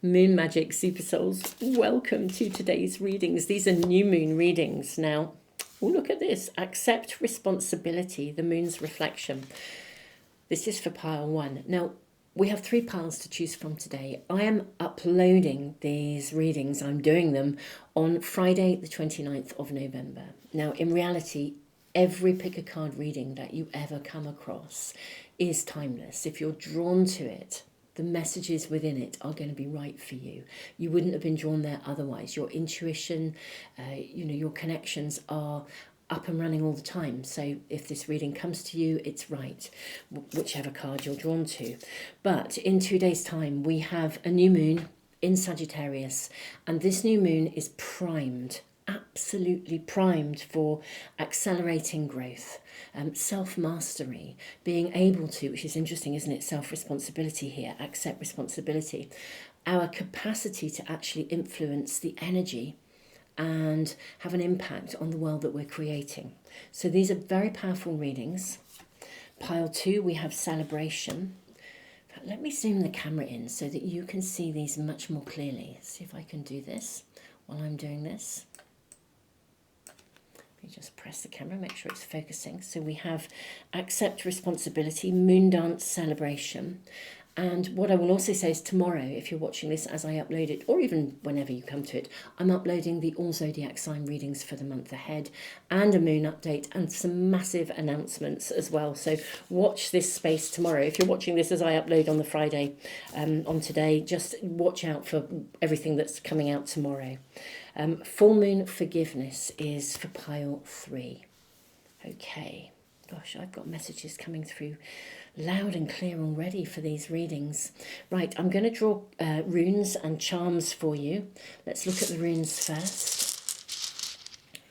Moon Magic Super Souls, welcome to today's readings. These are new moon readings. Now, look at this. Accept responsibility, the moon's reflection. This is for pile 1. Now, we have 3 piles to choose from today. I am uploading these readings. I'm doing them on Friday, the 29th of November. Now, in reality, every pick a card reading that you ever come across is timeless. If you're drawn to it, the messages within it are going to be right for you. You wouldn't have been drawn there otherwise. Your intuition, your connections are up and running all the time. So if this reading comes to you, it's right, whichever card you're drawn to. But in 2 days' time, we have a new moon in Sagittarius, and this new moon is primed, absolutely primed for accelerating growth, self-mastery, being able to, which is interesting, isn't it? Self-responsibility here, accept responsibility, our capacity to actually influence the energy and have an impact on the world that we're creating. So these are very powerful readings. Pile 2, we have celebration. Let me zoom the camera in so that you can see these much more clearly. See if I can do this while I'm doing this. You just press the camera, make sure it's focusing. So we have accept responsibility, moon dance celebration. And what I will also say is tomorrow, if you're watching this as I upload it, or even whenever you come to it, I'm uploading the all zodiac sign readings for the month ahead and a moon update and some massive announcements as well. So watch this space tomorrow. If you're watching this as I upload on the Friday on today, just watch out for everything that's coming out tomorrow. Full moon forgiveness is for pile 3. Okay. Gosh, I've got messages coming through loud and clear already for these readings. Right, I'm going to draw runes and charms for you. Let's look at the runes first.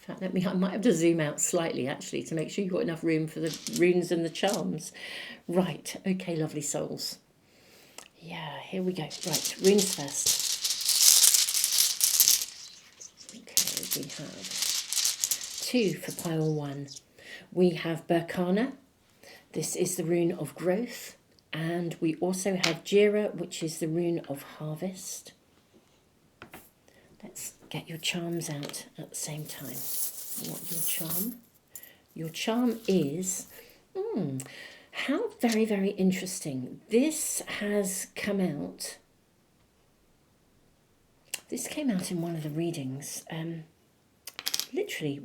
In fact, I might have to zoom out slightly actually to make sure you've got enough room for the runes and the charms. Right, okay, lovely souls. Yeah, here we go. Right, runes first. Okay, we have 2 for pile 1. We have Berkana. This is the rune of growth. And we also have Jira, which is the rune of harvest. Let's get your charms out at the same time. What your charm? Your charm is... how very, very interesting. This has come out... This came out in one of the readings. Literally,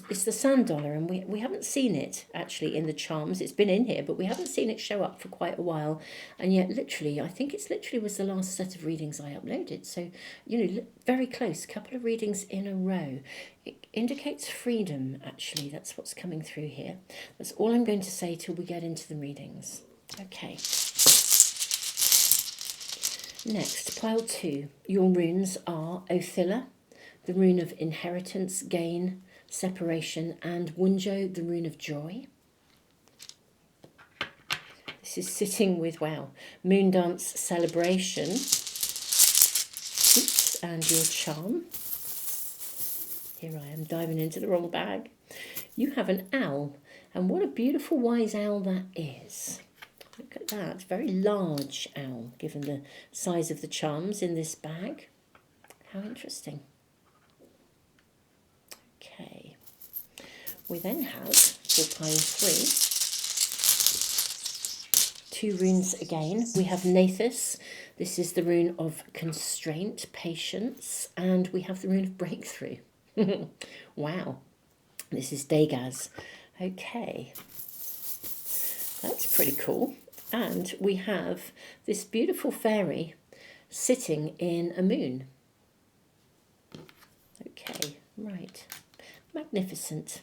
it's the sand dollar, and we haven't seen it actually in the charms. It's been in here, but we haven't seen it show up for quite a while. And yet, literally, I think it's literally was the last set of readings I uploaded. So, very close, couple of readings in a row. It indicates freedom, actually. That's what's coming through here. That's all I'm going to say till we get into the readings. Okay. Next, pile 2. Your runes are Othilla, the rune of inheritance, gain, separation, and Wunjo, the rune of joy. This is sitting with, wow, moon dance celebration. Oops, and your charm. Here I am diving into the wrong bag. You have an owl, and what a beautiful wise owl that is. Look at that, very large owl, given the size of the charms in this bag. How interesting. Okay, we then have, for pile 3, 2 runes again. We have Nathus. This is the rune of constraint, patience, and we have the rune of breakthrough. Wow, this is Dagaz. Okay, that's pretty cool. And we have this beautiful fairy sitting in a moon. Okay, right. Magnificent.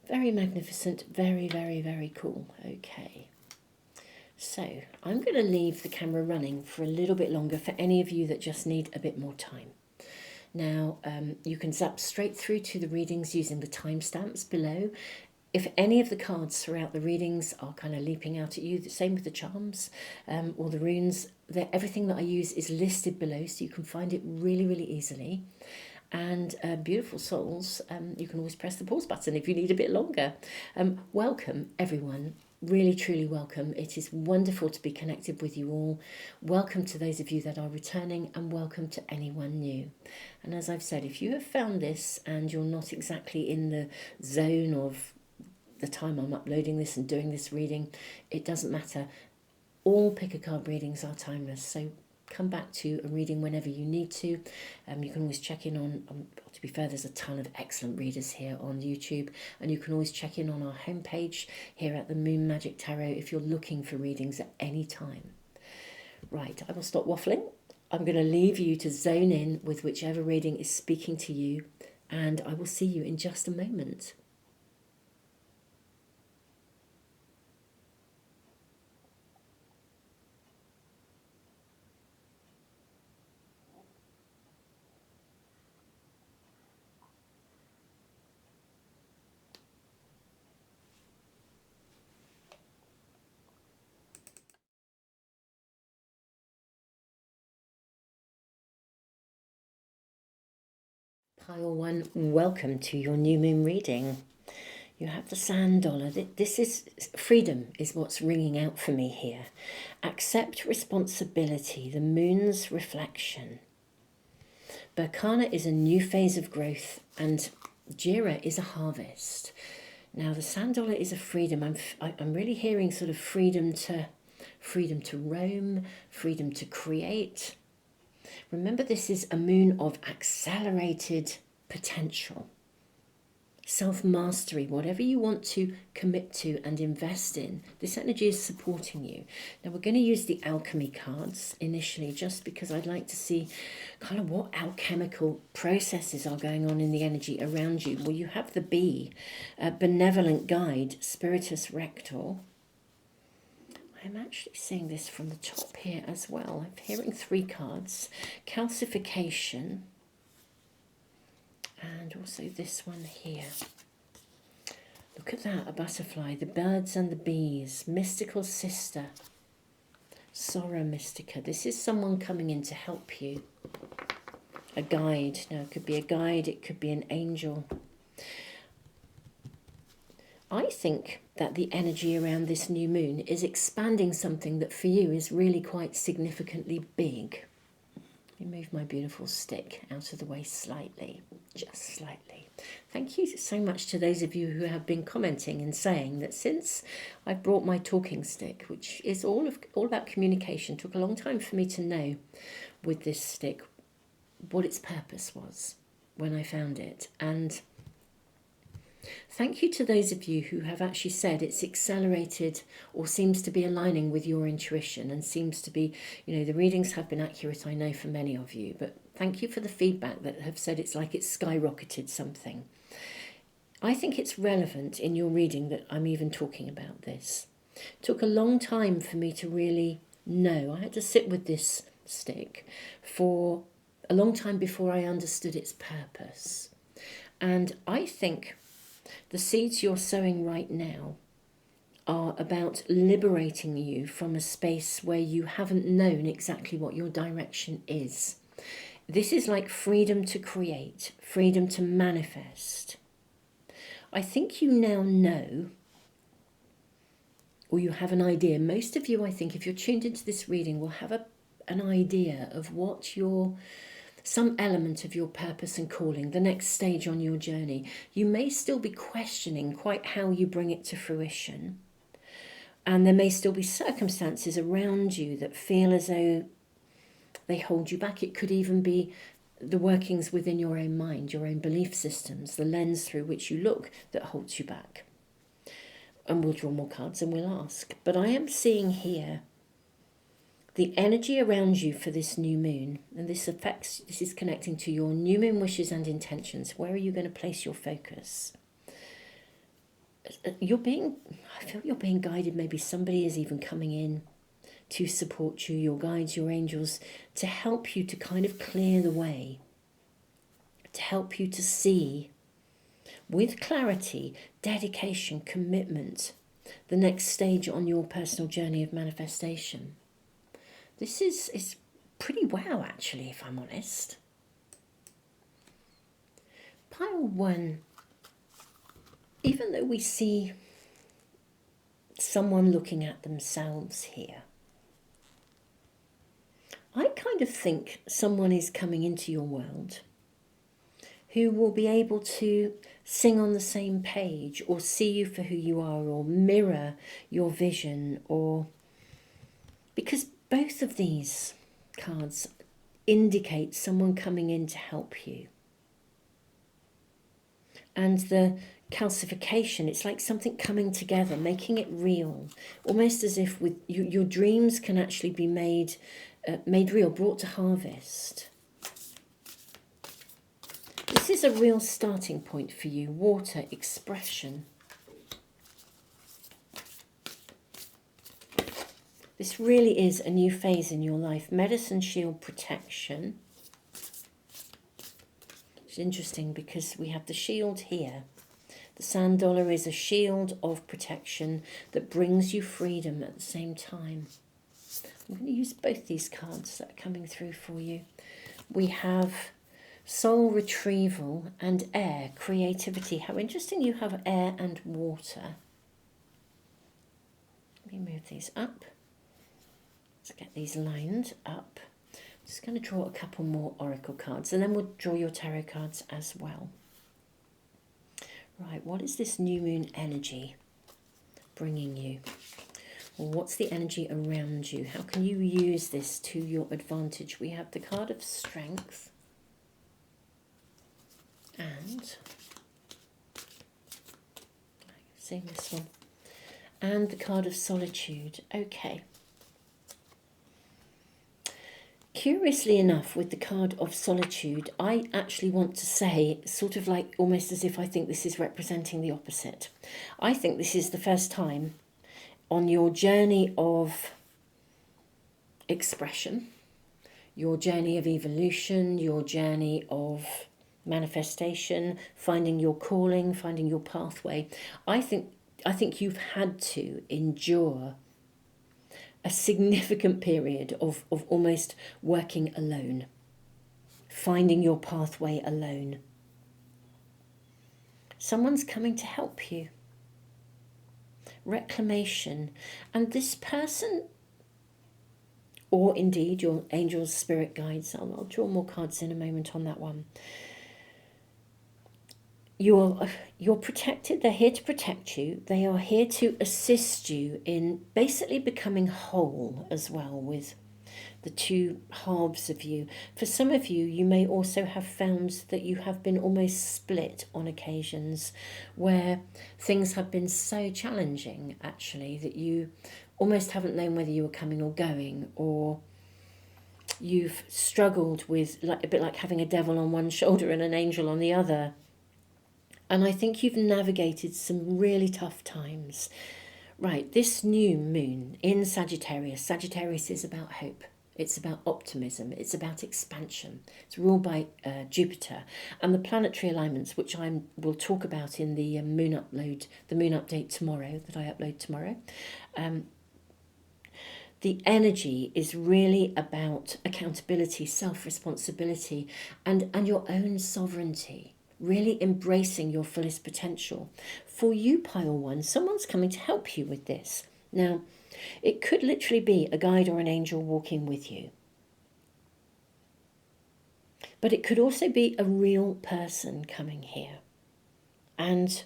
Very magnificent. Very, very, very cool. Okay. So I'm going to leave the camera running for a little bit longer for any of you that just need a bit more time. Now, you can zap straight through to the readings using the timestamps below. If any of the cards throughout the readings are kind of leaping out at you, the same with the charms or the runes, everything that I use is listed below, so you can find it really, really easily. And beautiful souls, you can always press the pause button if you need a bit longer. Welcome, everyone. really, truly welcome. It is wonderful to be connected with you all. Welcome to those of you that are returning, and welcome to anyone new. And as I've said, if you have found this and you're not exactly in the zone of the time I'm uploading this and doing this reading, it doesn't matter. All pick a card readings are timeless, so come back to a reading whenever you need to. You can always check in on, to be fair, there's a ton of excellent readers here on YouTube, and you can always check in on our homepage here at the Moon Magic Tarot if you're looking for readings at any time. Right, I will stop waffling. I'm going to leave you to zone in with whichever reading is speaking to you, and I will see you in just a moment. Pile 1, welcome to your new moon reading. You have the sand dollar. This is freedom is what's ringing out for me here. Accept responsibility, the moon's reflection. Berkana is a new phase of growth, and Jira is a harvest. Now the sand dollar is a freedom. I'm really hearing sort of freedom to roam, freedom to create. Remember, this is a moon of accelerated potential, self-mastery, whatever you want to commit to and invest in. This energy is supporting you. Now we're going to use the alchemy cards initially, just because I'd like to see kind of what alchemical processes are going on in the energy around you. Well, you have the bee, benevolent guide, spiritus rector. I'm actually seeing this from the top here as well. I'm hearing 3 cards. Calcification. And also this one here. Look at that, a butterfly. The birds and the bees. Mystical sister. Sora Mystica. This is someone coming in to help you. A guide. Now, it could be a guide. It could be an angel. I think that the energy around this new moon is expanding something that for you is really quite significantly big. Let me move my beautiful stick out of the way slightly, just slightly. Thank you so much to those of you who have been commenting and saying that since I've brought my talking stick, which is all about communication, took a long time for me to know with this stick what its purpose was when I found it. And thank you to those of you who have actually said it's accelerated or seems to be aligning with your intuition and seems to be, the readings have been accurate, I know, for many of you, but thank you for the feedback that have said it's like it's skyrocketed something. I think it's relevant in your reading that I'm even talking about this. It took a long time for me to really know. I had to sit with this stick for a long time before I understood its purpose. And I think the seeds you're sowing right now are about liberating you from a space where you haven't known exactly what your direction is. This is like freedom to create, freedom to manifest. I think you now know, or you have an idea. Most of you, I think, if you're tuned into this reading, will have an idea of what some element of your purpose and calling, the next stage on your journey. You may still be questioning quite how you bring it to fruition. And there may still be circumstances around you that feel as though they hold you back. It could even be the workings within your own mind, your own belief systems, the lens through which you look that holds you back. And we'll draw more cards and we'll ask. But I am seeing here the energy around you for this new moon, and this is connecting to your new moon wishes and intentions. Where are you going to place your focus? I feel you're being guided. Maybe somebody is even coming in to support you, your guides, your angels, to help you to kind of clear the way, to help you to see with clarity, dedication, commitment, the next stage on your personal journey of manifestation. This is pretty wow, actually, if I'm honest. Pile 1, even though we see someone looking at themselves here. I kind of think someone is coming into your world who will be able to sing on the same page, or see you for who you are, or mirror your vision, or because both of these cards indicate someone coming in to help you. And the calcification, it's like something coming together, making it real, almost as if with you, your dreams can actually be made real, brought to harvest. This is a real starting point for you. Water, expression. This really is a new phase in your life. Medicine, shield, protection. It's interesting because we have the shield here. The sand dollar is a shield of protection that brings you freedom at the same time. I'm going to use both these cards that are coming through for you. We have soul retrieval and air, creativity. How interesting you have air and water. Let me move these up. Let's get these lined up. I'm just going to draw a couple more oracle cards, and then we'll draw your tarot cards as well. Right, what is this new moon energy bringing you? Or what's the energy around you? How can you use this to your advantage? We have the card of strength. And seeing this one, and the card of solitude. Okay. Curiously enough, with the card of solitude, I actually want to say, sort of like almost as if I think this is representing the opposite. I think this is the first time on your journey of expression, your journey of evolution, your journey of manifestation, finding your calling, finding your pathway. I think you've had to endure a significant period of almost working alone, finding your pathway alone. Someone's coming to help you. Reclamation. And this person, or indeed your angels, spirit guides, I'll draw more cards in a moment on that one. You're protected. They're here to protect you. They are here to assist you in basically becoming whole as well, with the two halves of you. For some of you, you may also have found that you have been almost split on occasions where things have been so challenging, actually, that you almost haven't known whether you were coming or going, or you've struggled with, like a bit like having a devil on one shoulder and an angel on the other. And I think you've navigated some really tough times. Right, this new moon in Sagittarius. Sagittarius is about hope. It's about optimism. It's about expansion. It's ruled by Jupiter. And the planetary alignments, which I will talk about in the moon update tomorrow, that I upload tomorrow. The energy is really about accountability, self-responsibility, and your own sovereignty. Really embracing your fullest potential. For you, pile one, someone's coming to help you with this. Now, it could literally be a guide or an angel walking with you. But it could also be a real person coming here. And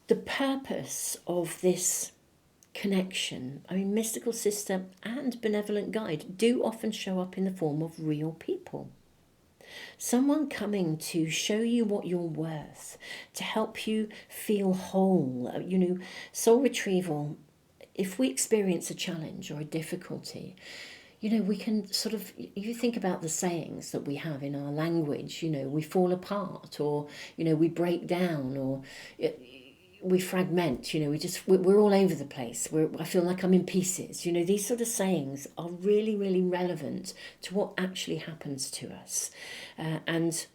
the purpose of this connection, I mean, mystical sister and benevolent guide do often show up in the form of real people. Someone coming to show you what you're worth, to help you feel whole. You know, soul retrieval, if we experience a challenge or a difficulty, you know, we can sort of, you think about the sayings that we have in our language, you know, we fall apart, or, you know, we break down, or we fragment, you know, we're all over the place. I feel like I'm in pieces. You know, these sort of sayings are really, really relevant to what actually happens to us. And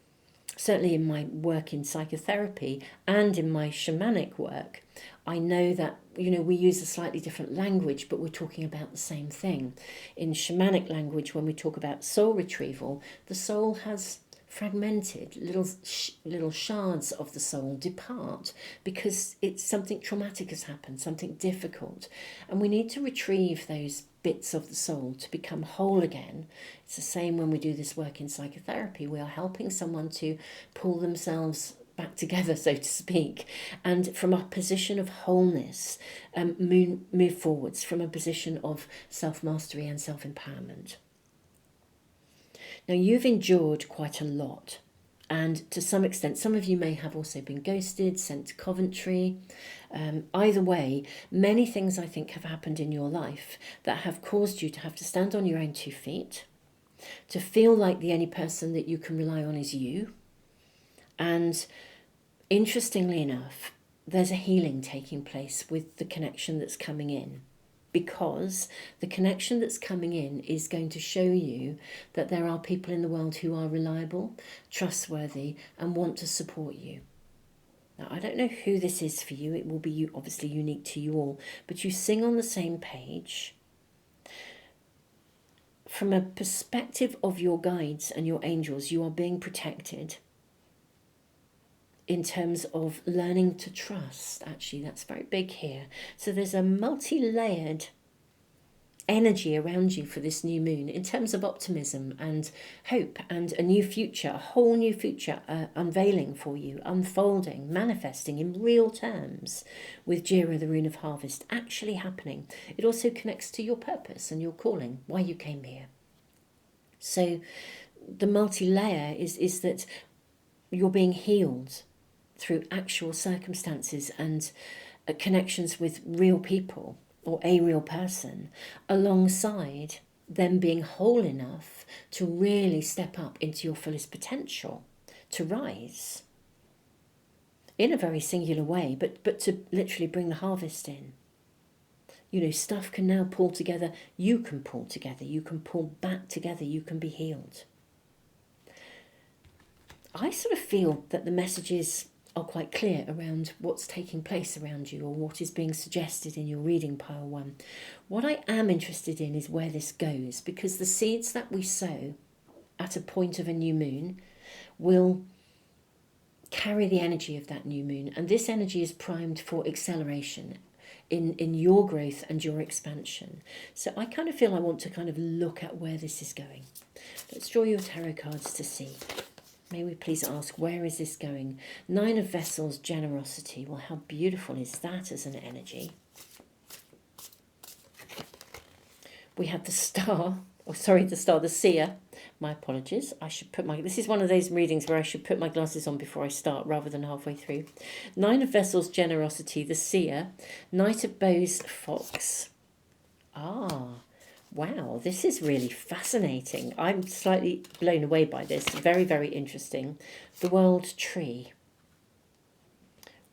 certainly in my work in psychotherapy and in my shamanic work, I know that, you know, we use a slightly different language, but we're talking about the same thing. In shamanic language, when we talk about soul retrieval, the soul has fragmented, little shards of the soul depart because something traumatic has happened, something difficult, and we need to retrieve those bits of the soul to become whole again. It's the same when we do this work in psychotherapy. We are helping someone to pull themselves back together, so to speak, and from a position of wholeness, move forwards from a position of self-mastery and self-empowerment. Now, you've endured quite a lot, and to some extent, some of you may have also been ghosted, sent to Coventry. Either way, many things I think have happened in your life that have caused you to have to stand on your own 2 feet, to feel like the only person that you can rely on is you. And interestingly enough, there's a healing taking place with the connection that's coming in, because the connection that's coming in is going to show you that there are people in the world who are reliable, trustworthy, and want to support you. Now, I don't know who this is for you. It will be obviously unique to you all, but you sing on the same page. From a perspective of your guides and your angels, you are being protected in terms of learning to trust. Actually, that's very big here. So there's a multi-layered energy around you for this new moon in terms of optimism and hope and a new future, a whole new future unveiling for you, unfolding, manifesting in real terms, with Jira, the rune of harvest, actually happening. It also connects to your purpose and your calling, why you came here. So the multi-layer is that you're being healed through actual circumstances and connections with real people or a real person, alongside them being whole enough to really step up into your fullest potential, to rise in a very singular way, but to literally bring the harvest in. You know, stuff can now pull together. You can pull together. You can pull back together. You can be healed. I sort of feel that the messages are quite clear around what's taking place around you, or what is being suggested in your reading pile 1. What I am interested in is where this goes, because the seeds that we sow at a point of a new moon will carry the energy of that new moon, and this energy is primed for acceleration in your growth and your expansion. So I kind of feel I want to kind of look at where this is going. Let's draw your tarot cards to see. May we please ask, where is this going? 9 of Vessels, generosity. Well, how beautiful is that as an energy? We have the star, the seer. My apologies. I should put this is one of those readings where I should put my glasses on before I start rather than halfway through. 9 of Vessels, generosity, the seer. Knight of Bows, fox. Wow, this is really fascinating. I'm slightly blown away by this. Very, very interesting. The World Tree.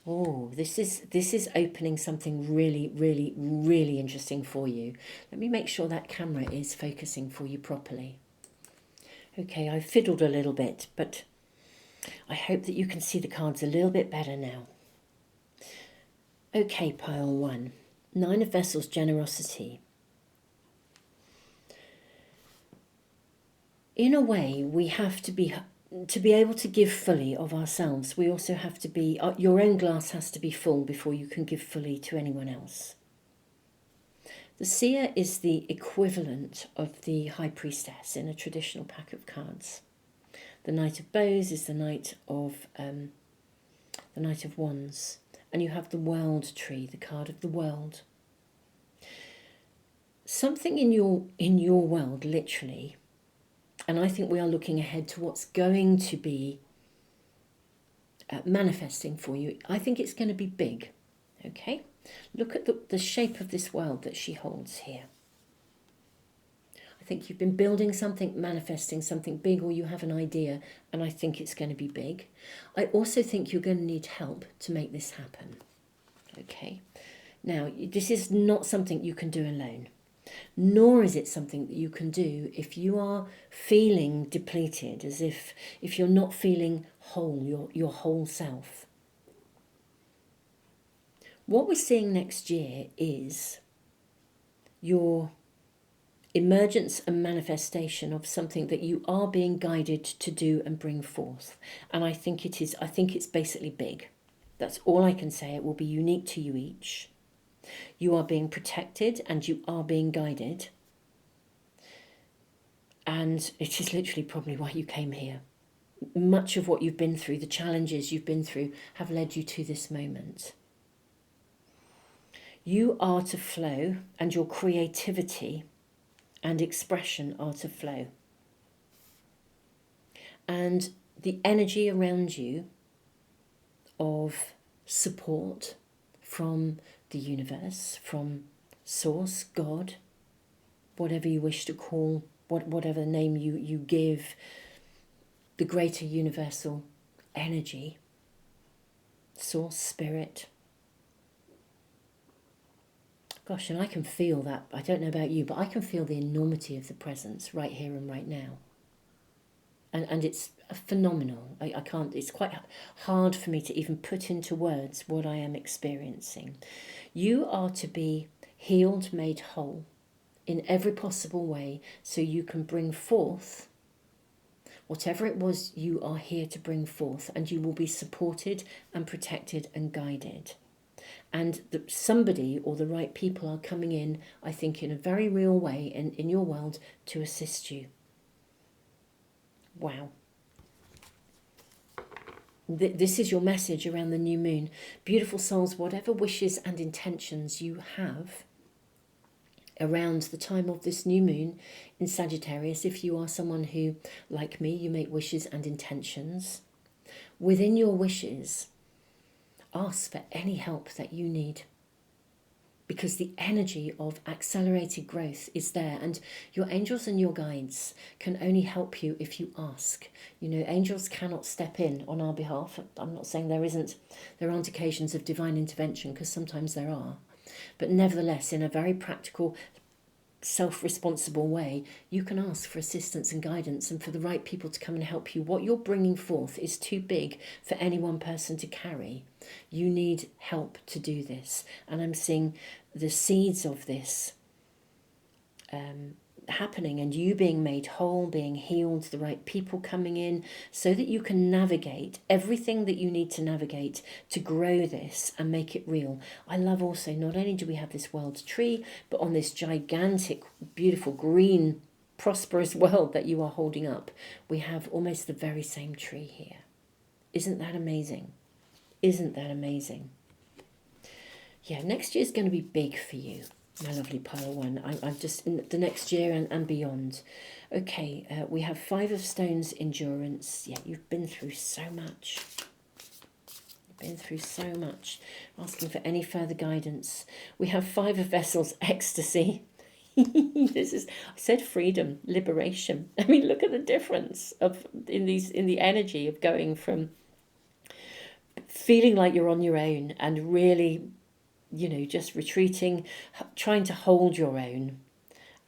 Oh, this is opening something really, really, really interesting for you. Let me make sure that camera is focusing for you properly. Okay, I've fiddled a little bit, but I hope that you can see the cards a little bit better now. Okay, pile 1. 9 of Vessels, generosity. In a way, we have to be able to give fully of ourselves. We also have to be, your own glass has to be full before you can give fully to anyone else. The seer is the equivalent of the high priestess in a traditional pack of cards. The Knight of Bows is the Knight of Wands, and you have the World Tree, the card of the world. Something in your world, literally. And I think we are looking ahead to what's going to be manifesting for you. I think it's going to be big. Okay? Look at the shape of this world that she holds here. I think you've been building something, manifesting something big, or you have an idea, and I think it's going to be big. I also think you're going to need help to make this happen. Okay? Now, this is not something you can do alone. Nor is it something that you can do if you are feeling depleted, as if you're not feeling whole, your whole self. What we're seeing next year is your emergence and manifestation of something that you are being guided to do and bring forth. And I think it's basically big. That's all I can say. It will be unique to you each. You are being protected and you are being guided. And it is literally probably why you came here. Much of what you've been through, the challenges you've been through, have led you to this moment. You are to flow, and your creativity and expression are to flow. And the energy around you of support from the universe, from Source, God, whatever you wish to call, whatever name you give, the greater universal energy, Source, Spirit. Gosh, and I can feel that. I don't know about you, but I can feel the enormity of the presence right here and right now. And it's phenomenal. I can't, it's quite hard for me to even put into words what I am experiencing. You are to be healed, made whole in every possible way so you can bring forth whatever it was you are here to bring forth, and you will be supported and protected and guided. And somebody or the right people are coming in, I think, in a very real way in your world to assist you. Wow. This is your message around the new moon. Beautiful souls, whatever wishes and intentions you have around the time of this new moon in Sagittarius, if you are someone who, like me, you make wishes and intentions, within your wishes, ask for any help that you need, because the energy of accelerated growth is there, and your angels and your guides can only help you if you ask. You know, angels cannot step in on our behalf. I'm not saying there aren't occasions of divine intervention, because sometimes there are, but nevertheless, in a very practical, self-responsible way, you can ask for assistance and guidance and for the right people to come and help you. What you're bringing forth is too big for any one person to carry. You need help to do this, and I'm seeing the seeds of this happening, and you being made whole, being healed, the right people coming in so that you can navigate everything that you need to navigate to grow this and make it real. I love also, not only do we have this world tree, but on this gigantic, beautiful, green, prosperous world that you are holding up, we have almost the very same tree here. Isn't that amazing? Isn't that amazing? Yeah, next year is going to be big for you, my lovely pile one. I'm just in the next year and beyond. Okay, we have 5 of Stones, endurance. Yeah, you've been through so much. You've been through so much. Asking for any further guidance. We have 5 of Vessels, ecstasy. This is, I said freedom, liberation. I mean, look at the difference in the energy of going from feeling like you're on your own and really, you know, just retreating, trying to hold your own,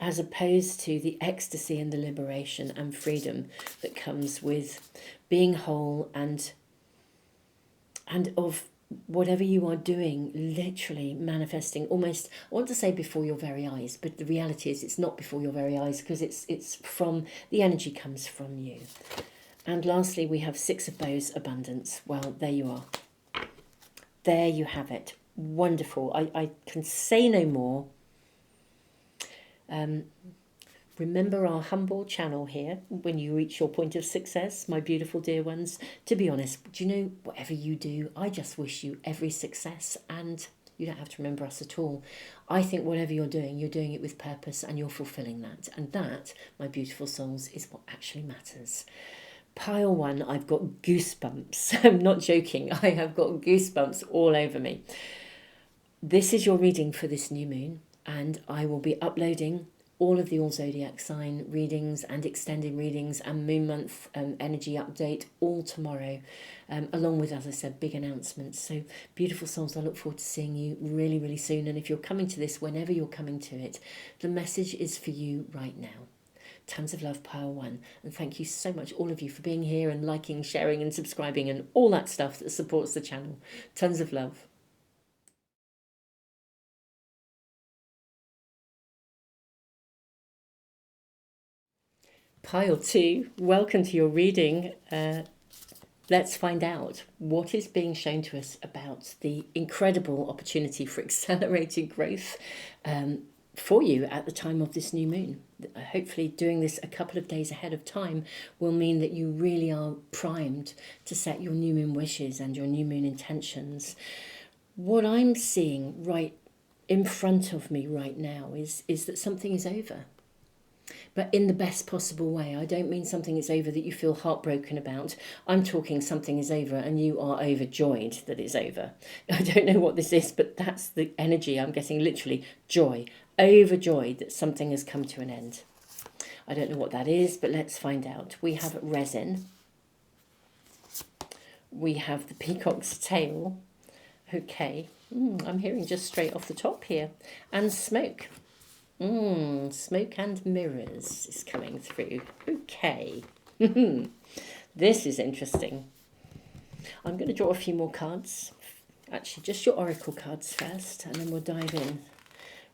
as opposed to the ecstasy and the liberation and freedom that comes with being whole and of whatever you are doing, literally manifesting almost, I want to say before your very eyes, but the reality is it's not before your very eyes, because it's from, the energy comes from you. And lastly, we have 6 of Bows, abundance. Well, there you are. There you have it. Wonderful. I can say no more. Remember our humble channel here when you reach your point of success, my beautiful dear ones. To be honest, do you know, whatever you do, I just wish you every success, and you don't have to remember us at all. I think whatever you're doing it with purpose, and you're fulfilling that. And that, my beautiful souls, is what actually matters. Pile 1, I've got goosebumps. I'm not joking. I have got goosebumps all over me. This is your reading for this new moon, and I will be uploading all of the all zodiac sign readings and extended readings and moon month energy update all tomorrow, along with, as I said, big announcements. So beautiful souls, I look forward to seeing you really, really soon. And if you're coming to this, whenever you're coming to it, the message is for you right now. Tons of love, pile 1, and thank you so much, all of you, for being here and liking, sharing and subscribing and all that stuff that supports the channel. Tons of love. Pile 2, welcome to your reading. Let's find out what is being shown to us about the incredible opportunity for accelerated growth for you at the time of this new moon. Hopefully doing this a couple of days ahead of time will mean that you really are primed to set your new moon wishes and your new moon intentions. What I'm seeing right in front of me right now is that something is over. But in the best possible way. I don't mean something is over that you feel heartbroken about. I'm talking something is over and you are overjoyed that it's over. I don't know what this is, but that's the energy I'm getting, literally joy, overjoyed that something has come to an end. I don't know what that is, but let's find out. We have resin. We have the peacock's tail. Okay, I'm hearing just straight off the top here. And smoke. Smoke and mirrors is coming through. Okay. This is interesting. I'm going to draw a few more cards. Actually, just your oracle cards first, and then we'll dive in.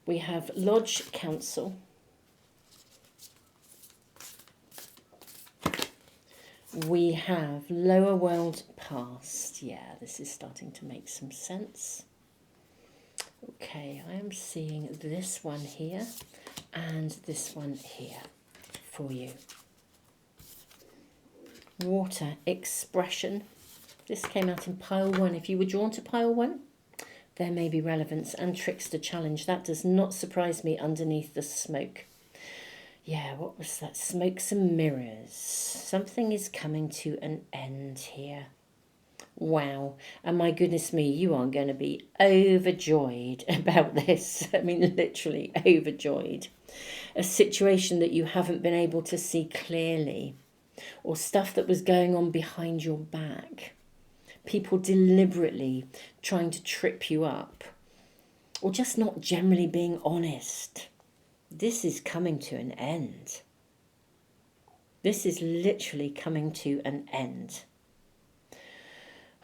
We have Lodge Council. We have Lower World Past. Yeah, this is starting to make some sense. Okay, I am seeing this one here and this one here for you. Water expression. This came out in pile 1. If you were drawn to pile 1, there may be relevance and trickster challenge. That does not surprise me underneath the smoke. Yeah, what was that? Smokes and mirrors. Something is coming to an end here. Wow. And my goodness me, you are going to be overjoyed about this. I mean, literally overjoyed. A situation that you haven't been able to see clearly, or stuff that was going on behind your back. People deliberately trying to trip you up, or just not generally being honest. This is coming to an end. This is literally coming to an end.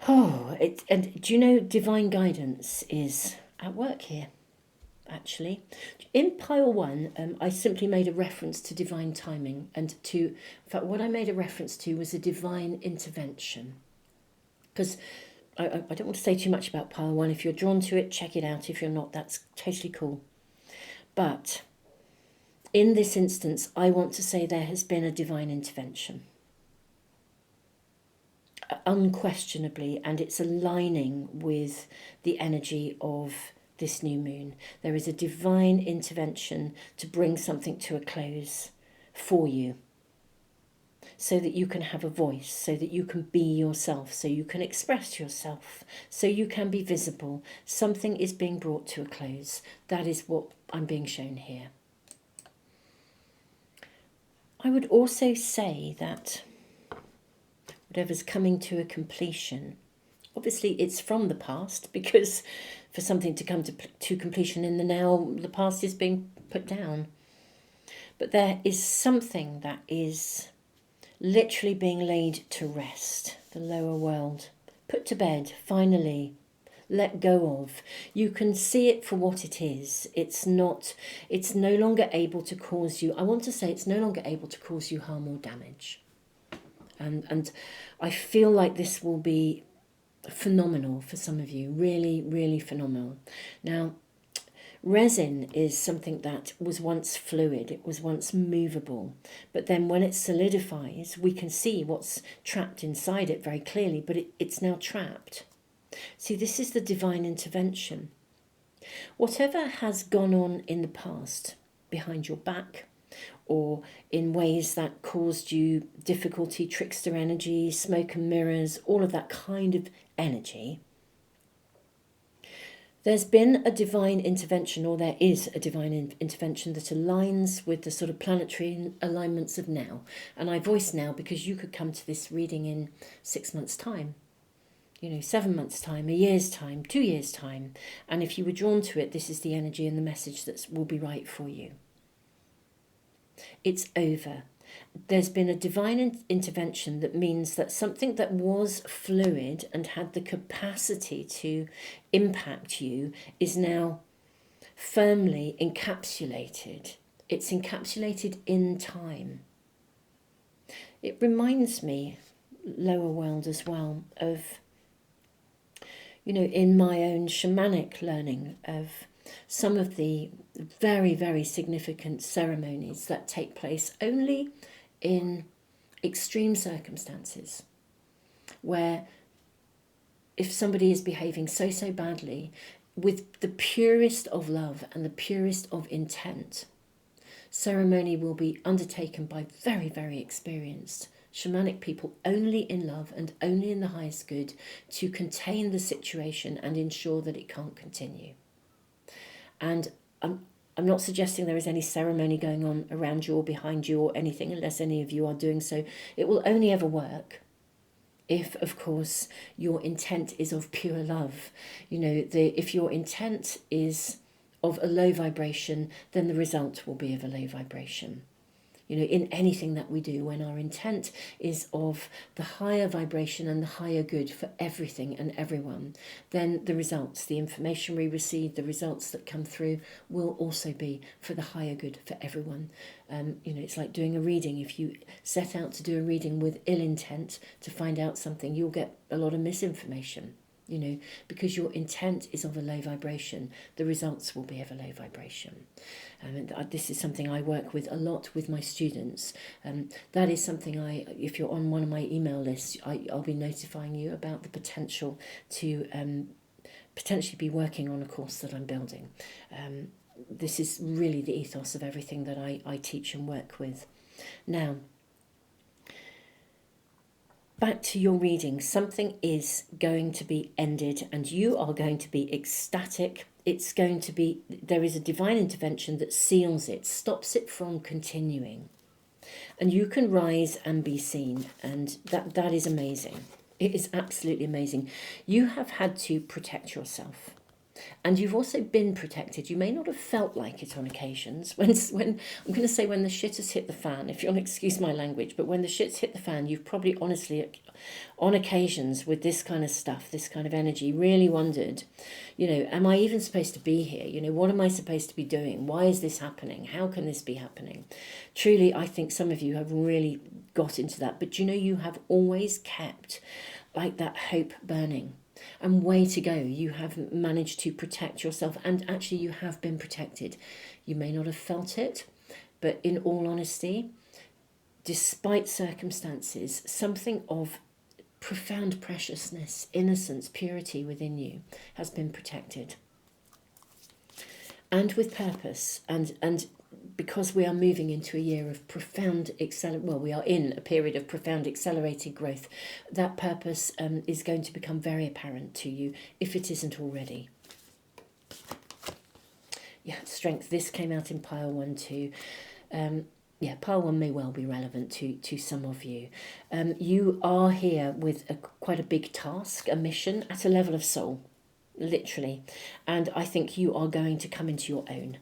Oh, and do you know divine guidance is at work here, actually. In pile 1, I simply made a reference to divine timing and in fact, what I made a reference to was a divine intervention. Because I don't want to say too much about pile 1. If you're drawn to it, check it out. If you're not, that's totally cool. But in this instance, I want to say there has been a divine intervention. Unquestionably, and it's aligning with the energy of this new moon. There is a divine intervention to bring something to a close for you, so that you can have a voice, so that you can be yourself, so you can express yourself, so you can be visible. Something is being brought to a close. That is what I'm being shown here. I would also say that whatever's coming to a completion, obviously it's from the past, because for something to come to completion in the now, the past is being put down. But there is something that is literally being laid to rest, the lower world, put to bed, finally, let go of. You can see it for what it is. It's no longer able to cause you, I want to say it's no longer able to cause you harm or damage. And I feel like this will be phenomenal for some of you, really, really phenomenal. Now, resin is something that was once fluid, it was once movable, but then when it solidifies, we can see what's trapped inside it very clearly, but it's now trapped. See, this is the divine intervention. Whatever has gone on in the past, behind your back, or in ways that caused you difficulty, trickster energy, smoke and mirrors, all of that kind of energy, there's been a divine intervention, or there is a divine intervention that aligns with the sort of planetary alignments of now. And I voice now because you could come to this reading in 6 months' time, 7 months' time, a year's time, 2 years' time. And if you were drawn to it, this is the energy and the message that will be right for you. It's over. There's been a divine intervention that means that something that was fluid and had the capacity to impact you is now firmly encapsulated. It's encapsulated in time. it reminds me, lower world as well, of, you know, in my own shamanic learning of some of the very, very significant ceremonies that take place only in extreme circumstances, where if somebody is behaving so badly, with the purest of love and the purest of intent, ceremony will be undertaken by very, very experienced shamanic people, only in love and only in the highest good, to contain the situation and ensure that it can't continue. And I'm not suggesting there is any ceremony going on around you or behind you or anything, unless any of you are doing so. It will only ever work if, of course, your intent is of pure love. You know, if your intent is of a low vibration, then the result will be of a low vibration. You know, in anything that we do, when our intent is of the higher vibration and the higher good for everything and everyone, then the results, the information we receive, the results that come through will also be for the higher good for everyone. You know, it's like doing a reading. If you set out to do a reading with ill intent to find out something, you'll get a lot of misinformation. You know, because your intent is of a low vibration, the results will be of a low vibration. And this is something I work with a lot with my students. That is something if you're on one of my email lists, I'll be notifying you about the potential to potentially be working on a course that I'm building. This is really the ethos of everything that I teach and work with. Now, back to your reading. Something is going to be ended and you are going to be ecstatic. It's going to be, there is a divine intervention that seals it, stops it from continuing. And you can rise and be seen, and that is amazing. It is absolutely amazing. You have had to protect yourself. And you've also been protected. You may not have felt like it on occasions. When I'm going to say when the shit has hit the fan, if you'll excuse my language, but when the shit's hit the fan, you've probably honestly, on occasions with this kind of stuff, this kind of energy, really wondered, you know, am I even supposed to be here? You know, what am I supposed to be doing? Why is this happening? How can this be happening? Truly, I think some of you have really got into that. But you know, you have always kept like that hope burning. And way to go. You have managed to protect yourself, and actually you have been protected. You may not have felt it, but in all honesty, despite circumstances, something of profound preciousness, innocence, purity within you has been protected. And with purpose, and because we are moving into a year of profound we are in a period of profound accelerated growth, that purpose is going to become very apparent to you if it isn't already. Yeah, strength. This came out in pile 1 too. Pile 1 may well be relevant to some of you. You are here with quite a big task, a mission at a level of soul, literally. And I think you are going to come into your own.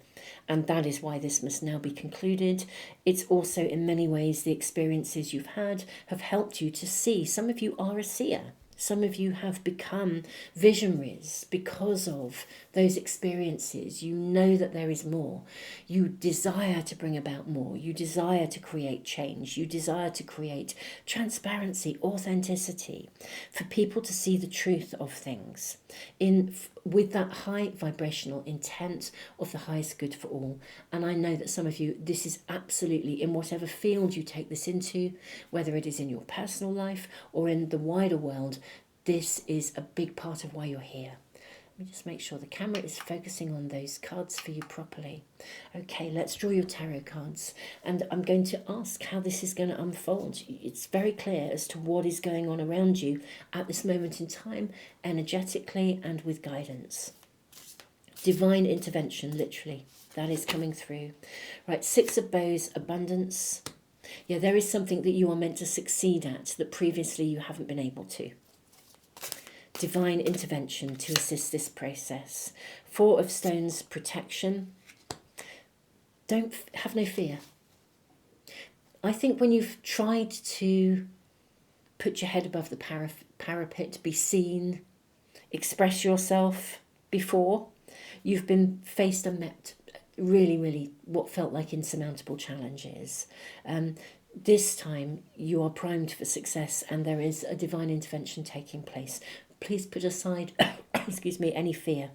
And that is why this must now be concluded. It's also in many ways the experiences you've had have helped you to see. Some of you are a seer. Some of you have become visionaries because of those experiences. You know that there is more. You desire to bring about more. You desire to create change. You desire to create transparency, authenticity, for people to see the truth of things with that high vibrational intent of the highest good for all. And I know that some of you, this is absolutely, in whatever field you take this into, whether it is in your personal life or in the wider world, this is a big part of why you're here. Let me just make sure the camera is focusing on those cards for you properly. Okay, let's draw your tarot cards. And I'm going to ask how this is going to unfold. It's very clear as to what is going on around you at this moment in time, energetically and with guidance. Divine intervention, literally, that is coming through. Right, 6 of Bows, abundance. Yeah, there is something that you are meant to succeed at that previously you haven't been able to. Divine intervention to assist this process. 4 of Stones, protection. Don't have no fear. I think when you've tried to put your head above the parapet, be seen, express yourself before, you've been faced and met really, really what felt like insurmountable challenges. this time you are primed for success and there is a divine intervention taking place. Please put aside, excuse me, any fear.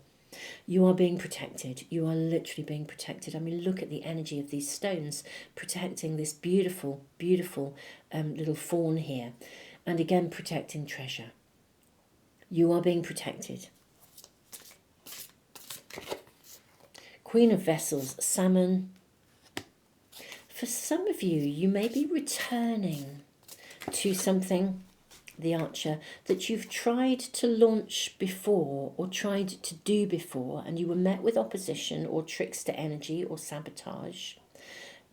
You are being protected. You are literally being protected. I mean, look at the energy of these stones protecting this beautiful, beautiful little fawn here. And again, protecting treasure. You are being protected. Queen of Vessels, Salmon. For some of you, you may be returning to something, the Archer, that you've tried to launch before or tried to do before, and you were met with opposition or trickster energy or sabotage.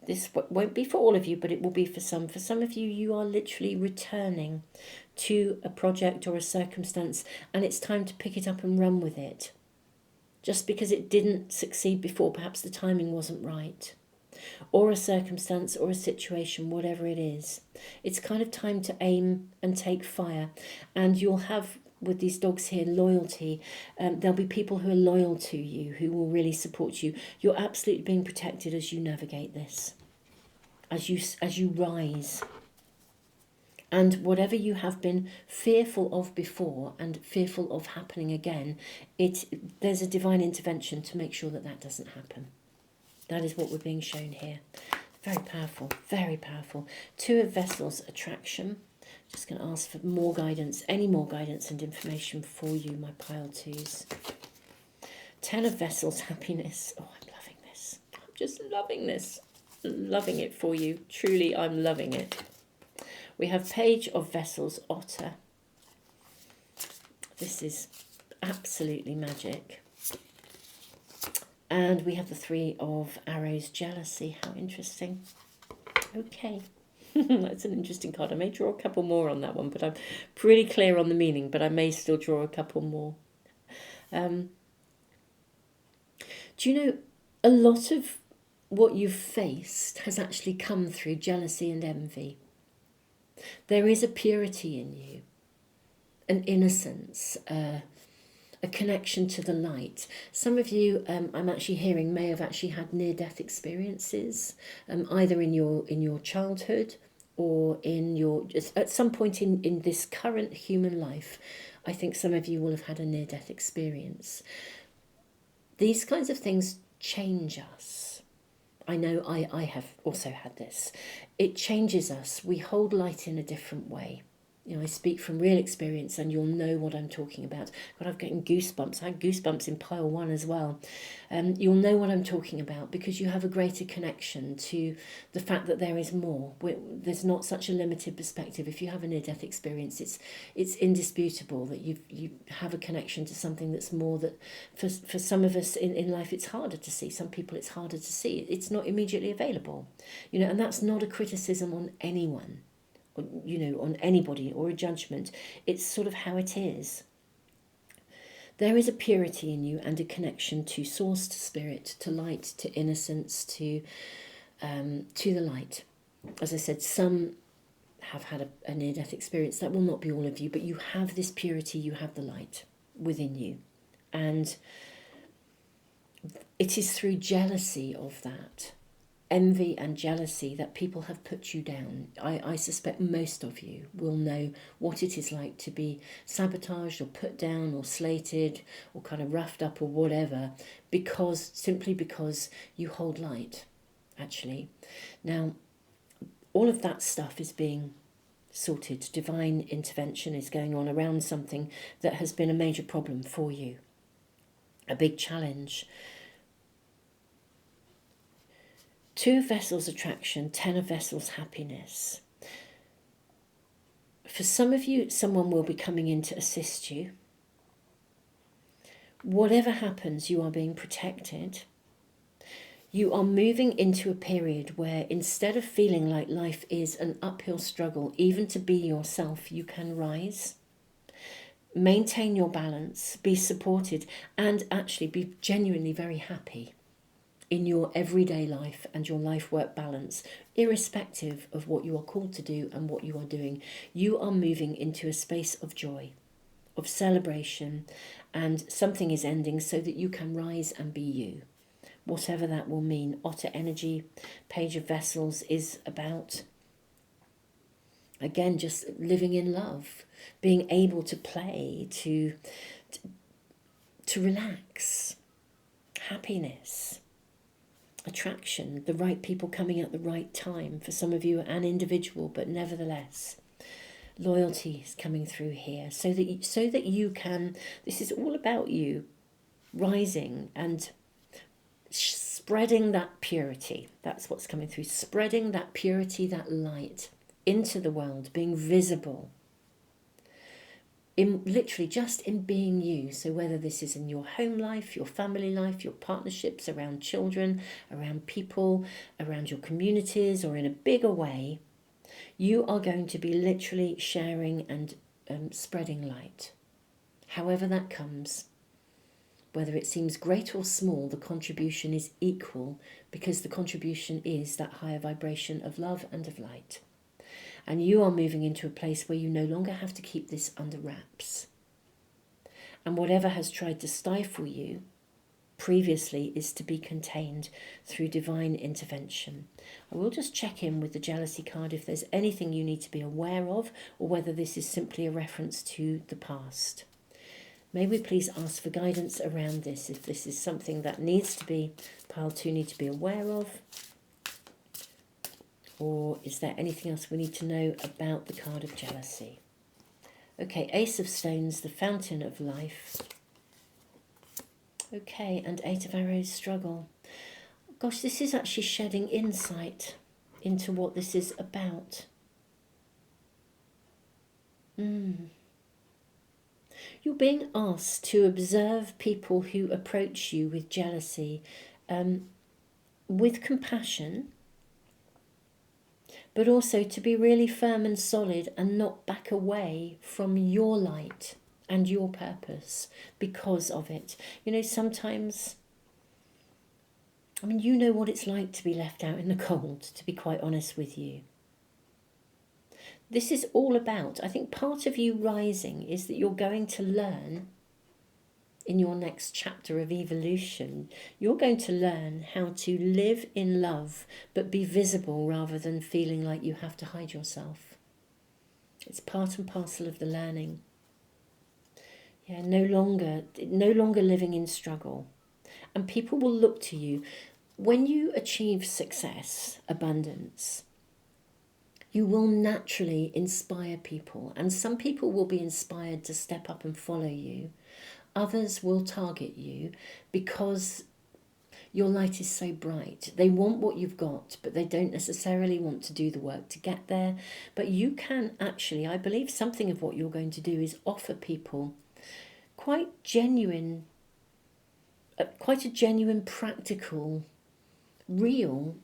This won't be for all of you, but it will be for some. For some of you, you are literally returning to a project or a circumstance, and it's time to pick it up and run with it. Just because it didn't succeed before, perhaps the timing wasn't right. Or a circumstance or a situation, whatever it is. It's kind of time to aim and take fire. And you'll have, with these dogs here, loyalty. There'll be people who are loyal to you, who will really support you. You're absolutely being protected as you navigate this, as you rise. And whatever you have been fearful of before and fearful of happening again, there's a divine intervention to make sure that that doesn't happen. That is what we're being shown here. Very powerful, very powerful. Two of Vessels, Attraction. Just going to ask for more guidance, any more guidance and information for you, my pile twos. Ten of Vessels, Happiness. Oh, I'm loving this. I'm just loving this. Loving it for you. Truly, I'm loving it. We have Page of Vessels, Otter. This is absolutely magic. And we have the Three of Arrows, Jealousy. How interesting. Okay. That's an interesting card. I may draw a couple more on that one, but I'm pretty clear on the meaning, but I may still draw a couple more. Do you know, a lot of what you've faced has actually come through jealousy and envy. There is a purity in you, an innocence, a connection to the light. Some of you, I'm actually hearing, may have actually had near-death experiences, either in your childhood or at some point in this current human life. I think some of you will have had a near-death experience. These kinds of things change us. I know I have also had this. It changes us. We hold light in a different way. You know, I speak from real experience and you'll know what I'm talking about. God, I'm getting goosebumps. I had goosebumps in pile one as well. You'll know what I'm talking about because you have a greater connection to the fact that there is more. There's not such a limited perspective. If you have a near-death experience, it's indisputable that you have a connection to something that's more, that for some of us in life it's harder to see. Some people it's harder to see. It's not immediately available. You know, and that's not a criticism on anyone. You know, on anybody or a judgment. It's sort of how it is. There is a purity in you and a connection to source, to spirit, to light, to innocence, to the light. As I said, some have had a near-death experience. That will not be all of you, but you have this purity, you have the light within you. And it is through jealousy of that, envy and jealousy, that people have put you down. I suspect most of you will know what it is like to be sabotaged or put down or slated or kind of roughed up or whatever, simply because you hold light, actually. Now, all of that stuff is being sorted. Divine intervention is going on around something that has been a major problem for you, a big challenge. Two of Vessels, Attraction, 10 of Vessels, Happiness. For some of you, someone will be coming in to assist you. Whatever happens, you are being protected. You are moving into a period where instead of feeling like life is an uphill struggle, even to be yourself, you can rise, maintain your balance, be supported, and actually be genuinely very happy in your everyday life and your life-work balance, irrespective of what you are called to do and what you are doing. You are moving into a space of joy, of celebration, and something is ending so that you can rise and be you, whatever that will mean. Otter energy, Page of Vessels, is about Again, just living in love, being able to play, to relax, happiness, attraction, the right people coming at the right time. For some of you, an individual, but nevertheless, loyalty is coming through here, so that you can. This is all about you rising and spreading that purity. That's what's coming through. Spreading that purity, that light into the world, being visible. In literally just in being you. So whether this is in your home life, your family life, your partnerships, around children, around people, around your communities, or in a bigger way, you are going to be literally sharing and spreading light. However that comes, whether it seems great or small, the contribution is equal, because the contribution is that higher vibration of love and of light. And you are moving into a place where you no longer have to keep this under wraps. And whatever has tried to stifle you previously is to be contained through divine intervention. I will just check in with the jealousy card if there's anything you need to be aware of, or whether this is simply a reference to the past. May we please ask for guidance around this, if this is something that needs to be, pile 2, need to be aware of. Or is there anything else we need to know about the card of jealousy? Okay, Ace of Stones, the Fountain of Life. Okay, and 8 of Arrows, Struggle. Gosh, this is actually shedding insight into what this is about. You're being asked to observe people who approach you with jealousy, with compassion, but also to be really firm and solid and not back away from your light and your purpose because of it. You know, sometimes, I mean, you know what it's like to be left out in the cold, to be quite honest with you. This is all about, I think part of you rising is that you're going to learn in your next chapter of evolution, you're going to learn how to live in love, but be visible rather than feeling like you have to hide yourself. It's part and parcel of the learning. Yeah, no longer living in struggle. And people will look to you. When you achieve success, abundance, you will naturally inspire people. And some people will be inspired to step up and follow you. Others will target you because your light is so bright. They want what you've got, but they don't necessarily want to do the work to get there. But you can actually, I believe something of what you're going to do is offer people quite a genuine, practical, real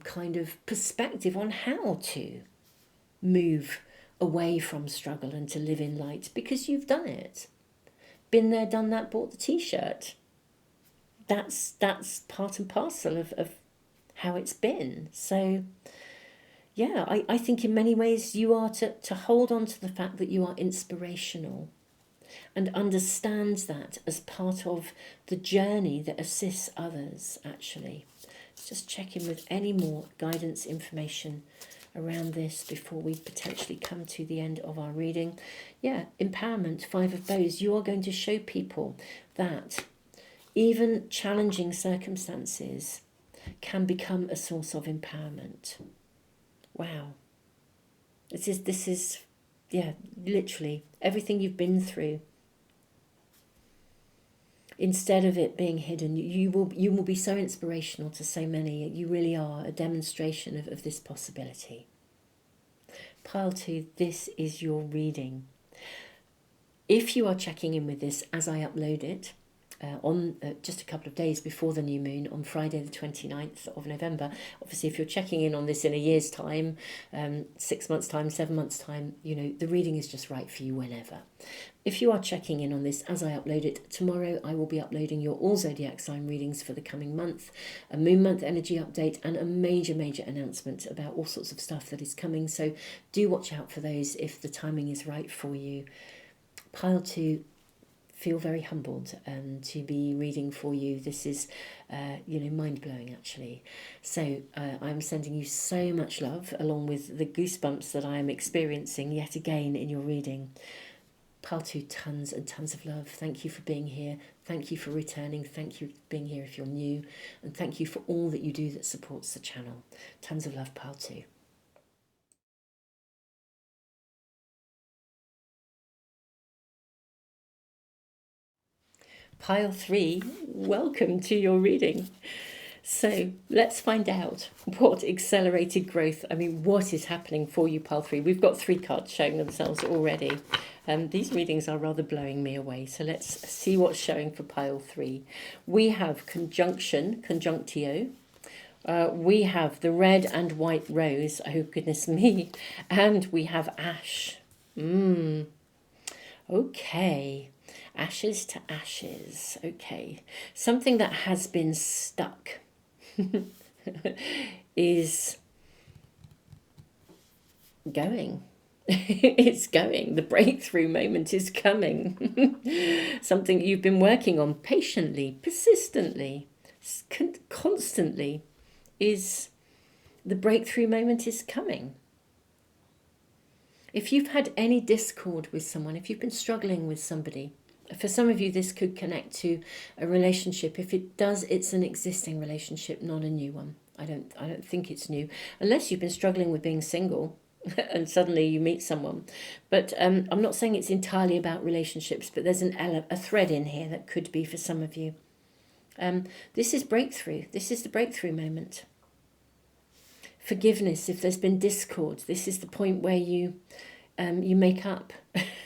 kind of perspective on how to move away from struggle and to live in light, because you've done it. Been there, done that, bought the t-shirt. That's part and parcel of how it's been. So yeah, I think in many ways you are to hold on to the fact that you are inspirational and understand that as part of the journey that assists others, actually. Let's just check in with any more guidance information around this before we potentially come to the end of our reading. Yeah, empowerment, 5 of Bows. You are going to show people that even challenging circumstances can become a source of empowerment. Wow. This is yeah, literally everything you've been through. Instead of it being hidden, you will be so inspirational to so many. You really are a demonstration of this possibility. Pile 2, this is your reading. If you are checking in with this as I upload it, on just a couple of days before the new moon on Friday the 29th of November. Obviously, if you're checking in on this in a year's time, 6 months' time, 7 months' time, you know, the reading is just right for you whenever. If you are checking in on this as I upload it, tomorrow I will be uploading your all zodiac sign readings for the coming month, a moon month energy update, and a major announcement about all sorts of stuff that is coming. So do watch out for those if the timing is right for you. Pile 2, feel very humbled to be reading for you. This is, mind-blowing actually. So I'm sending you so much love, along with the goosebumps that I am experiencing yet again in your reading. Pile 2, tons and tons of love. Thank you for being here. Thank you for returning. Thank you for being here if you're new. And thank you for all that you do that supports the channel. Tons of love, Pile 2. Pile 3, welcome to your reading. So let's find out what accelerated growth, what is happening for you, Pile 3. We've got 3 cards showing themselves already. These readings are rather blowing me away. So let's see what's showing for Pile 3. We have conjunction, conjunctio. We have the red and white rose, oh goodness me. And we have ash. Okay. Ashes to ashes. Okay. Something that has been stuck is going. It's going. The breakthrough moment is coming. Something you've been working on patiently, persistently, constantly, is the breakthrough moment is coming. If you've had any discord with someone, if you've been struggling with somebody, for some of you this could connect to a relationship. If it does, it's an existing relationship, not a new one. I don't think it's new, unless you've been struggling with being single and suddenly you meet someone. But I'm not saying it's entirely about relationships, but there's a thread in here that could be for some of you. This is breakthrough. This is the breakthrough moment. Forgiveness, if there's been discord, this is the point where you make up.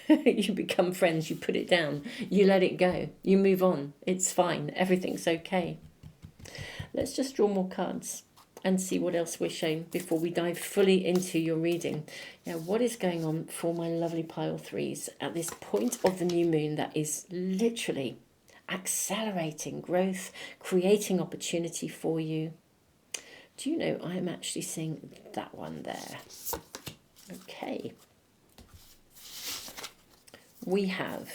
You become friends, you put it down, you let it go, you move on. It's fine, everything's okay. Let's just draw more cards and see what else we're shown before we dive fully into your reading. Now, what is going on for my lovely Pile 3s at this point of the new moon that is literally accelerating growth, creating opportunity for you? Do you know, I am actually seeing that one there. Okay. We have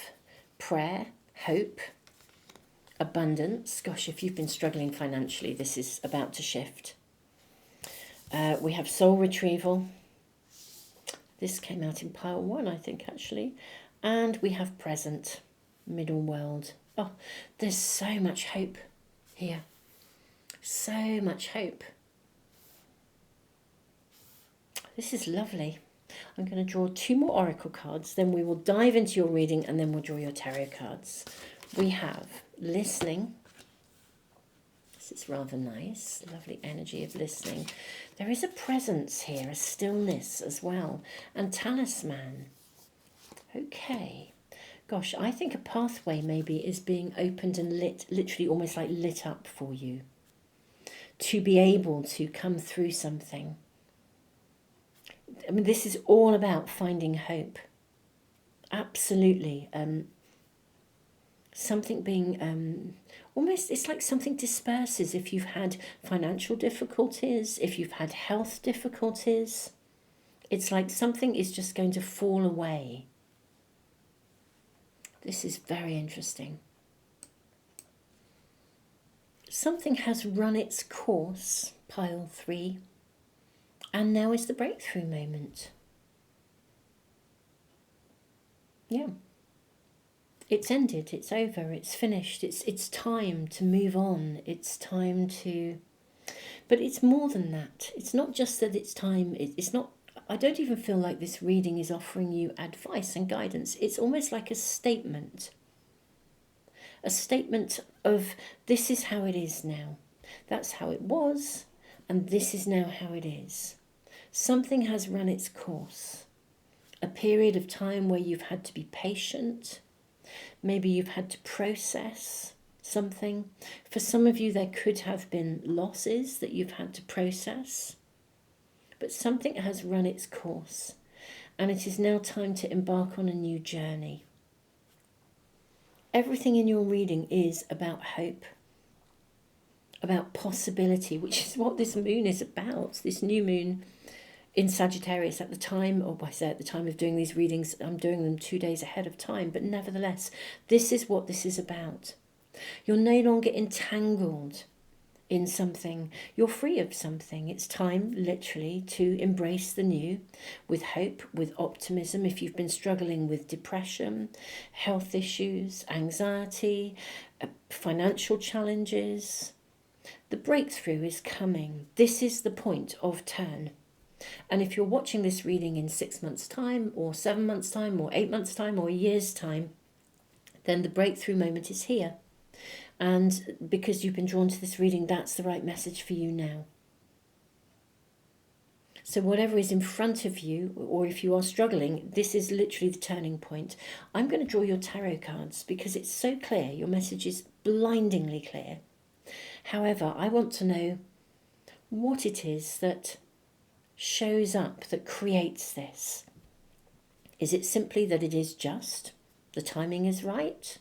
prayer, hope, abundance. Gosh, if you've been struggling financially, this is about to shift. We have soul retrieval. This came out in Pile 1, I think, actually. And we have present, middle world. Oh, there's so much hope here. So much hope. This is lovely. I'm going to draw 2 more oracle cards, then we will dive into your reading, and then we'll draw your tarot cards. We have listening. This is rather nice, lovely energy of listening. There is a presence here, a stillness as well, and talisman. Okay. Gosh, I think a pathway maybe is being opened and lit, literally almost like lit up for you, to be able to come through something. This is all about finding hope. Absolutely. Something being almost, it's like something disperses if you've had financial difficulties, if you've had health difficulties. It's like something is just going to fall away. This is very interesting. Something has run its course, Pile 3. And now is the breakthrough moment. Yeah. It's ended, it's over, it's finished. It's time to move on. It's time to... But it's more than that. It's not just that it's time. It's not... I don't even feel like this reading is offering you advice and guidance. It's almost like a statement. A statement of, this is how it is now. That's how it was, and this is now how it is. Something has run its course. A period of time where you've had to be patient. Maybe you've had to process something. For some of you, there could have been losses that you've had to process. But something has run its course. And it is now time to embark on a new journey. Everything in your reading is about hope. About possibility, which is what this moon is about. This new moon in Sagittarius at the time, or I say at the time of doing these readings, I'm doing them 2 days ahead of time, but nevertheless, this is what this is about. You're no longer entangled in something. You're free of something. It's time, literally, to embrace the new with hope, with optimism. If you've been struggling with depression, health issues, anxiety, financial challenges, the breakthrough is coming. This is the point of turn. And if you're watching this reading in 6 months' time, or 7 months' time, or 8 months' time, or a year's time, then the breakthrough moment is here. And because you've been drawn to this reading, that's the right message for you now. So whatever is in front of you, or if you are struggling, this is literally the turning point. I'm going to draw your tarot cards because it's so clear. Your message is blindingly clear. However, I want to know what it is that shows up, that creates this. Is it simply that it is just? The timing is right?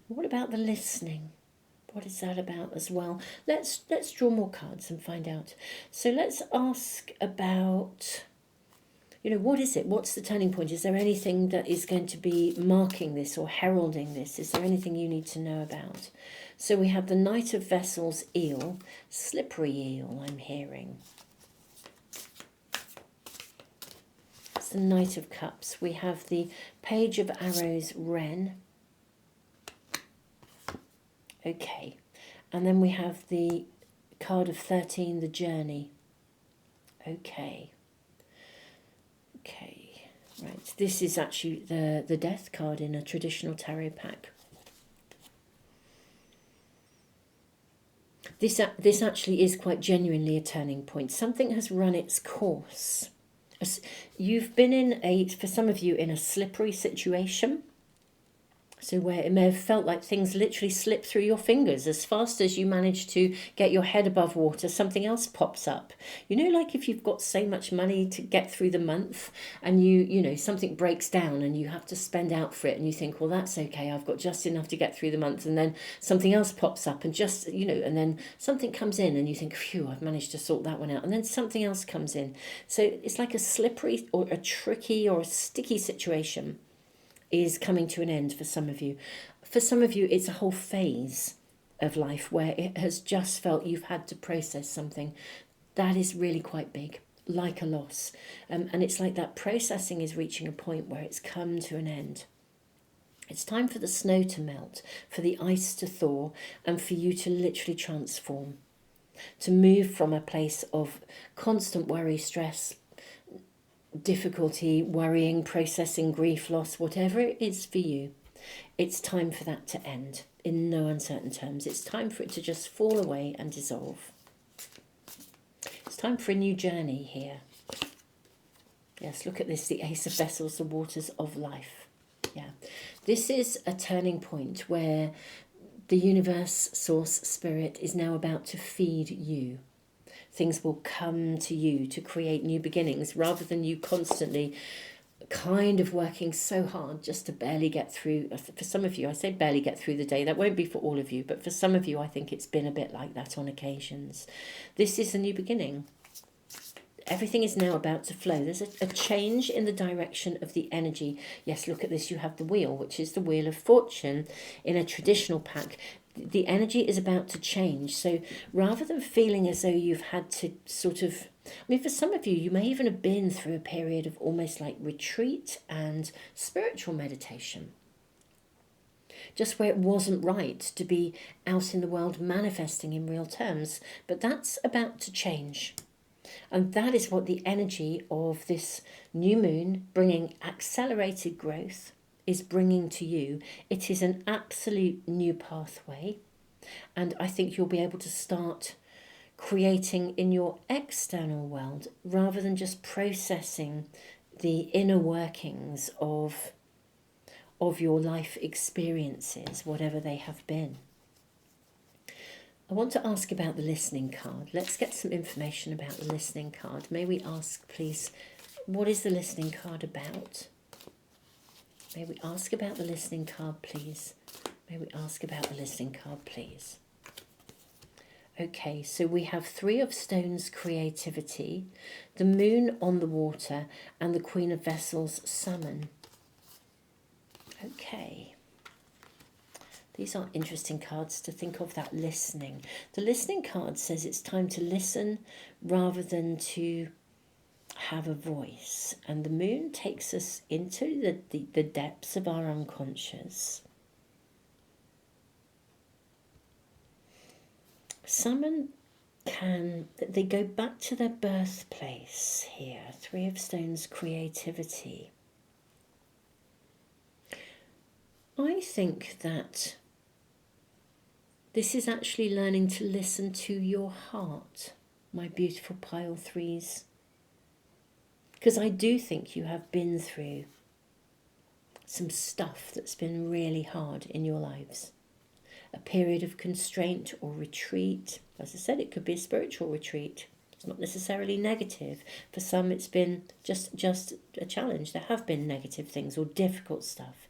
What about the listening? What is that about as well? Let's draw more cards and find out. So let's ask about, what is it? What's the turning point? Is there anything that is going to be marking this or heralding this? Is there anything you need to know about? So we have the Knight of Vessels eel, slippery eel, I'm hearing. It's the Knight of Cups. We have the Page of Arrows, wren. Okay, and then we have the card of 13, the journey. Okay, right. This is actually the death card in a traditional tarot pack. This actually is quite genuinely a turning point. Something has run its course. You've been for some of you, in a slippery situation. So where it may have felt like things literally slip through your fingers. As fast as you manage to get your head above water, something else pops up. Like if you've got so much money to get through the month and something breaks down and you have to spend out for it and you think, well, that's okay, I've got just enough to get through the month, and then something else pops up and and then something comes in and you think, phew, I've managed to sort that one out, and then something else comes in. So it's like a slippery or a tricky or a sticky situation is coming to an end for some of you. For some of you, it's a whole phase of life where it has just felt you've had to process something that is really quite big, like a loss. And it's like that processing is reaching a point where it's come to an end. It's time for the snow to melt, for the ice to thaw, and for you to literally transform, to move from a place of constant worry, stress, difficulty, worrying, processing, grief, loss, whatever it is for you. It's time for that to end in no uncertain terms. It's time for it to just fall away and dissolve. It's time for a new journey here. Yes, look at this, the Ace of Vessels, the waters of life. Yeah, this is a turning point where the universe, source, spirit is now about to feed you. Things will come to you to create new beginnings, rather than you constantly kind of working so hard just to barely get through. For some of you, I say barely get through the day. That won't be for all of you, but for some of you, I think it's been a bit like that on occasions. This is a new beginning. Everything is now about to flow. There's a change in the direction of the energy. Yes, look at this. You have the wheel, which is the Wheel of Fortune in a traditional pack. The energy is about to change. So rather than feeling as though you've had to for some of you, you may even have been through a period of almost like retreat and spiritual meditation. Just where it wasn't right to be out in the world manifesting in real terms. But that's about to change. And that is what the energy of this new moon, bringing accelerated growth, is bringing to you. It is an absolute new pathway, and I think you'll be able to start creating in your external world rather than just processing the inner workings of your life experiences, whatever they have been. I want to ask about the listening card. Let's get some information about the listening card. May we ask, please, what is the listening card about? May we ask about the listening card, please? May we ask about the listening card, please? Okay, so we have Three of Stones, creativity, the Moon on the water, and the Queen of Vessels, summon. Okay. These are interesting cards to think of, that listening. The listening card says it's time to listen rather than to have a voice. And the moon takes us into the depths of our unconscious. Someone they go back to their birthplace here. Three of Stones, creativity. I think that this is actually learning to listen to your heart, my beautiful pile threes. Because I do think you have been through some stuff that's been really hard in your lives. A period of constraint or retreat. As I said, it could be a spiritual retreat. It's not necessarily negative. For some, it's been just a challenge. There have been negative things or difficult stuff.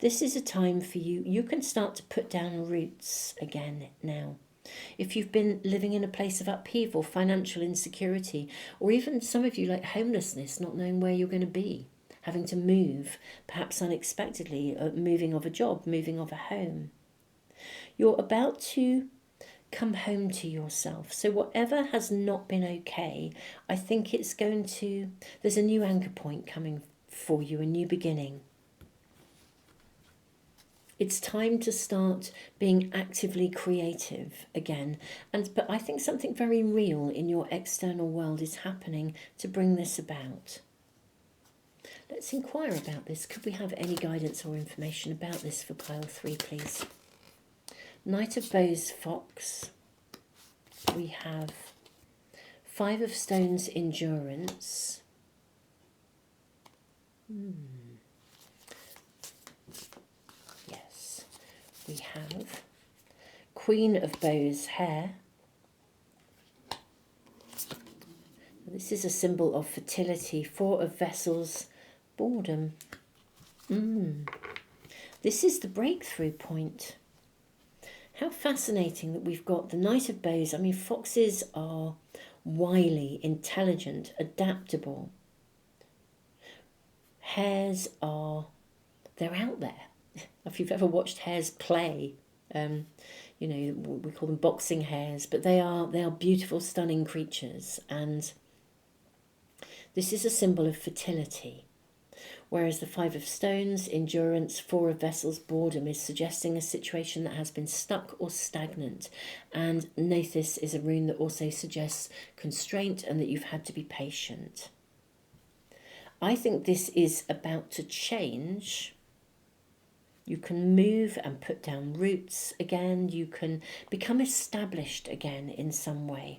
This is a time for you. You can start to put down roots again now. If you've been living in a place of upheaval, financial insecurity, or even some of you like homelessness, not knowing where you're going to be, having to move, perhaps unexpectedly, moving of a job, moving of a home. You're about to come home to yourself. So whatever has not been okay, I think it's there's a new anchor point coming for you, a new beginning. It's time to start being actively creative again. But I think something very real in your external world is happening to bring this about. Let's inquire about this. Could we have any guidance or information about this for pile 3, please? Knight of Bows, Fox. We have Five of Stones, endurance. Yes. We have Queen of Bows, hare. This is a symbol of fertility. Four of Vessels, boredom. This is the breakthrough point. How fascinating that we've got the Knight of Bows. I mean, foxes are wily, intelligent, adaptable. Hares they're out there. If you've ever watched hares play, we call them boxing hares, but they are beautiful, stunning creatures. And this is a symbol of fertility. Whereas the Five of Stones, endurance, Four of Vessels, boredom, is suggesting a situation that has been stuck or stagnant. And Nathis is a rune that also suggests constraint and that you've had to be patient. I think this is about to change. You can move and put down roots again. You can become established again in some way.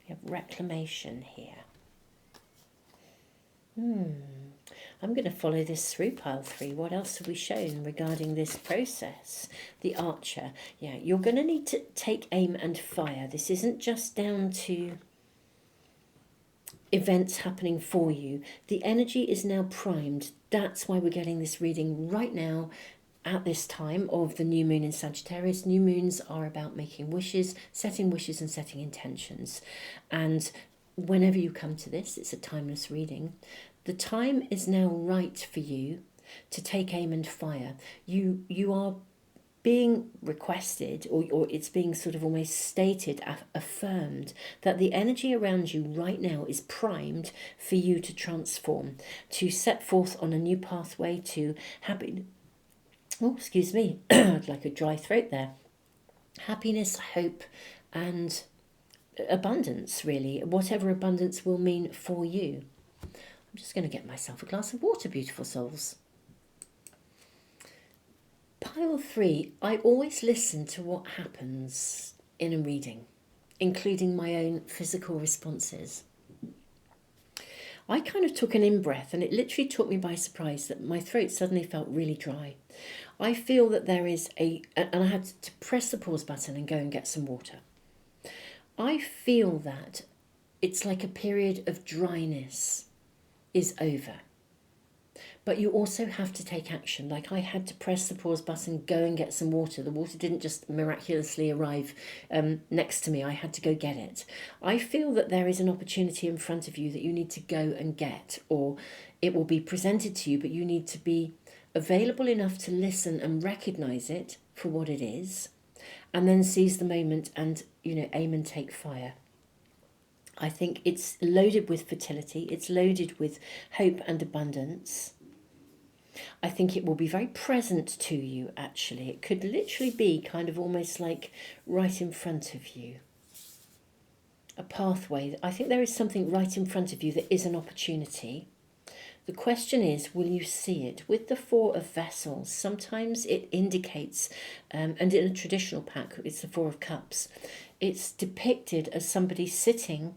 We have reclamation here. I'm going to follow this through pile 3. What else have we shown regarding this process? The Archer. Yeah, you're going to need to take aim and fire. This isn't just down to events happening for you. The energy is now primed. That's why we're getting this reading right now at this time of the new moon in Sagittarius. New moons are about making wishes, and setting intentions. And whenever you come to this, it's a timeless reading. The time is now right for you to take aim and fire. You are being requested, or it's being sort of almost stated, affirmed, that the energy around you right now is primed for you to transform, to set forth on a new pathway to happy. Oh, excuse me, I'd like a dry throat there. Happiness, hope, and abundance, really. Whatever abundance will mean for you. I'm just going to get myself a glass of water, beautiful souls. Pile 3, I always listen to what happens in a reading, including my own physical responses. I kind of took an in-breath, and it literally took me by surprise that my throat suddenly felt really dry. I feel that there is and I had to press the pause button and go and get some water. I feel that it's like a period of dryness is over. But you also have to take action. Like, I had to press the pause button, go and get some water. The water didn't just miraculously arrive next to me. I had to go get it. I feel that there is an opportunity in front of you that you need to go and get, or it will be presented to you, but you need to be available enough to listen and recognize it for what it is, and then seize the moment and, aim and take fire. I think it's loaded with fertility. It's loaded with hope and abundance. I think it will be very present to you, actually. It could literally be kind of almost like right in front of you. A pathway. I think there is something right in front of you that is an opportunity. The question is, will you see it? With the Four of Vessels, sometimes it indicates, and in a traditional pack, it's the Four of Cups, it's depicted as somebody sitting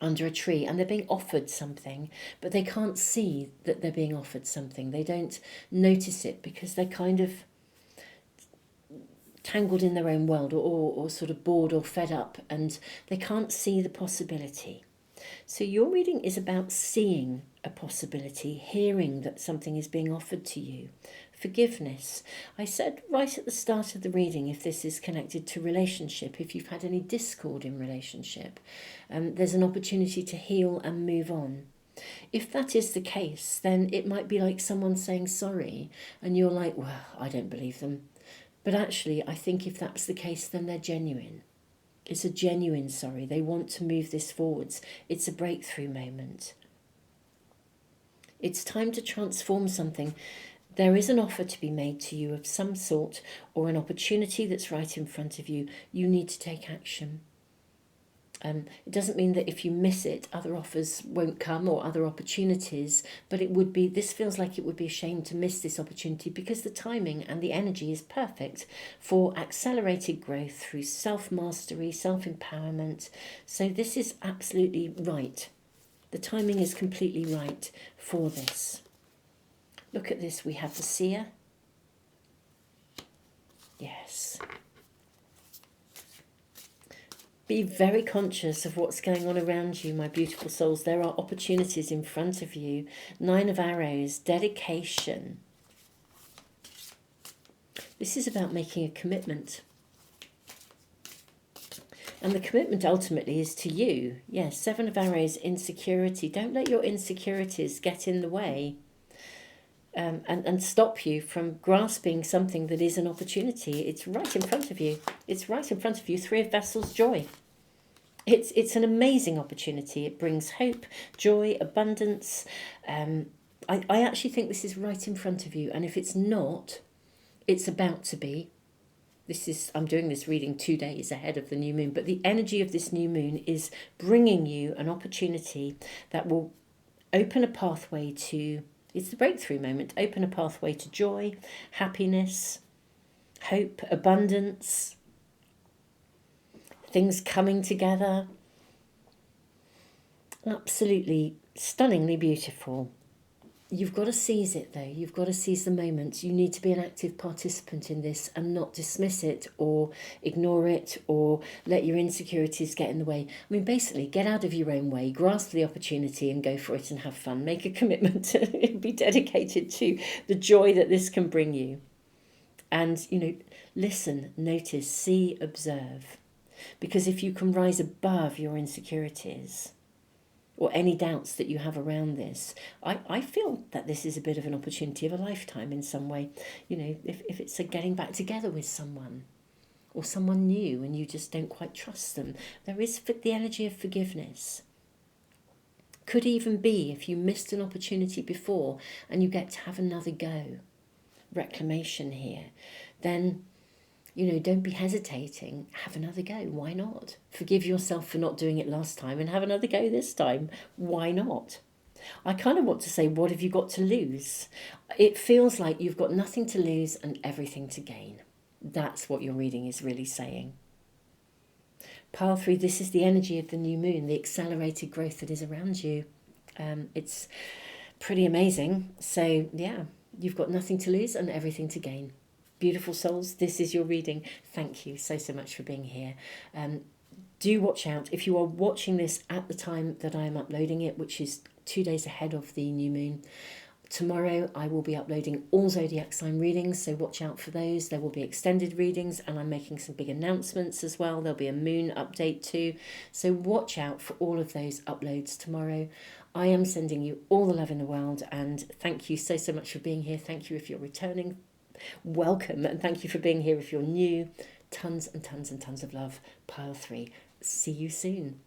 under a tree and they're being offered something, but they can't see that they're being offered something. They don't notice it because they're kind of tangled in their own world, or sort of bored or fed up, and they can't see the possibility. So your reading is about seeing a possibility, hearing that something is being offered to you. Forgiveness. I said right at the start of the reading, if this is connected to relationship, if you've had any discord in relationship, there's an opportunity to heal and move on. If that is the case, then it might be like someone saying sorry, and you're like, well, I don't believe them. But actually, I think if that's the case, then they're genuine. It's a genuine sorry. They want to move this forwards. It's a breakthrough moment. It's time to transform something. There is an offer to be made to you of some sort, or an opportunity that's right in front of you. You need to take action. It doesn't mean that if you miss it, other offers won't come or other opportunities, but this feels like it would be a shame to miss this opportunity, because the timing and the energy is perfect for accelerated growth through self-mastery, self-empowerment. So this is absolutely right. The timing is completely right for this. Look at this. We have the seer. Yes. Be very conscious of what's going on around you, my beautiful souls. There are opportunities in front of you. 9 of Arrows, dedication. This is about making a commitment. And the commitment ultimately is to you. Yes, 7 of Arrows, insecurity. Don't let your insecurities get in the way and stop you from grasping something that is an opportunity. It's right in front of you. It's right in front of you. 3 of Vessels, joy. It's an amazing opportunity. It brings hope, joy, abundance. I actually think this is right in front of you. And if it's not, it's about to be. I'm doing this reading 2 days ahead of the new moon, but the energy of this new moon is bringing you an opportunity that will open a pathway to, it's the breakthrough moment, open a pathway to joy, happiness, hope, abundance, things coming together. Absolutely stunningly beautiful. You've got to seize it, though. You've got to seize the moment. You need to be an active participant in this and not dismiss it or ignore it or let your insecurities get in the way. I mean, basically, get out of your own way, grasp the opportunity and go for it and have fun. Make a commitment to be dedicated to the joy that this can bring you. And, listen, notice, see, observe. Because if you can rise above your insecurities or any doubts that you have around this, I feel that this is a bit of an opportunity of a lifetime in some way. If it's a getting back together with someone or someone new and you just don't quite trust them, there is the energy of forgiveness. Could even be if you missed an opportunity before and you get to have another go. Reclamation here. Then don't be hesitating. Have another go. Why not? Forgive yourself for not doing it last time and have another go this time. Why not? I kind of want to say, what have you got to lose? It feels like you've got nothing to lose and everything to gain. That's what your reading is really saying. Pile 3, this is the energy of the new moon, the accelerated growth that is around you. It's pretty amazing. So, yeah, you've got nothing to lose and everything to gain. Beautiful souls, this is your reading. Thank you so much for being here. Do watch out. If you are watching this at the time that I am uploading it, which is 2 days ahead of the new moon, Tomorrow I will be uploading all zodiac sign readings, so watch out for those. There will be extended readings, and I'm making some big announcements as well. There'll be a moon update too, so watch out for all of those uploads tomorrow. I am sending you all the love in the world, and thank you so much for being here. Thank you if you're returning, welcome, and thank you for being here if you're new. Tons and tons and tons of love. Pile 3. See you soon.